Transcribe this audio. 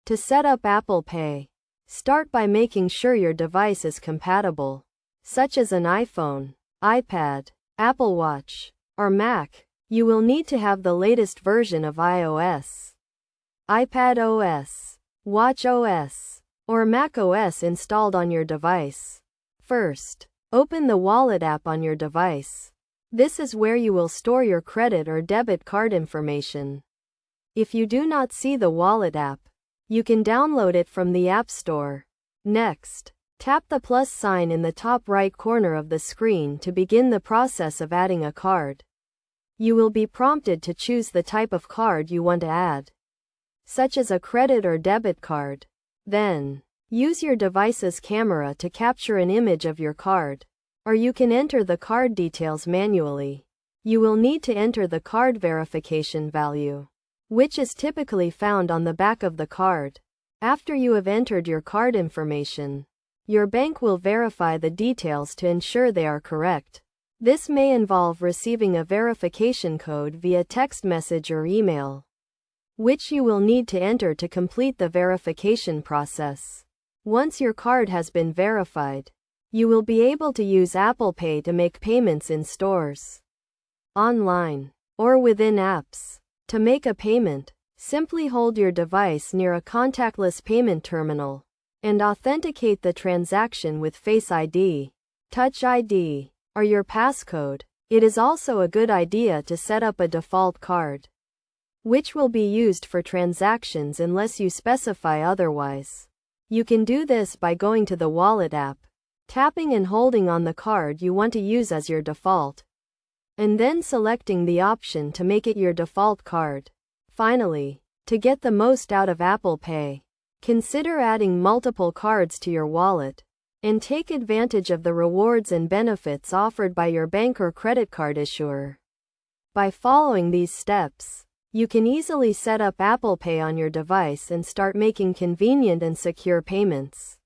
To set up Apple Pay, start by making sure your device is compatible, such as an iPhone, iPad, Apple Watch, or Mac. You will need to have the latest version of iOS, iPad OS, Watch OS, or Mac OS installed on your device. First, open the Wallet app on your device. This is where you will store your credit or debit card information. If you do not see the Wallet app, you can download it from the App Store. Next, tap the plus sign in the top right corner of the screen to begin the process of adding a card. You will be prompted to choose the type of card you want to add, such as a credit or debit card. Then, use your device's camera to capture an image of your card, or you can enter the card details manually. You will need to enter the card verification value, which is typically found on the back of the card. After you have entered your card information, your bank will verify the details to ensure they are correct. This may involve receiving a verification code via text message or email, which you will need to enter to complete the verification process. Once your card has been verified, you will be able to use Apple Pay to make payments in stores, online, or within apps. To make a payment, simply hold your device near a contactless payment terminal and authenticate the transaction with Face ID, Touch ID, or your passcode. It is also a good idea to set up a default card, which will be used for transactions unless you specify otherwise. You can do this by going to the Wallet app, tapping and holding on the card you want to use as your default, and then selecting the option to make it your default card. Finally, to get the most out of Apple Pay, consider adding multiple cards to your wallet, and take advantage of the rewards and benefits offered by your bank or credit card issuer. By following these steps, you can easily set up Apple Pay on your device and start making convenient and secure payments.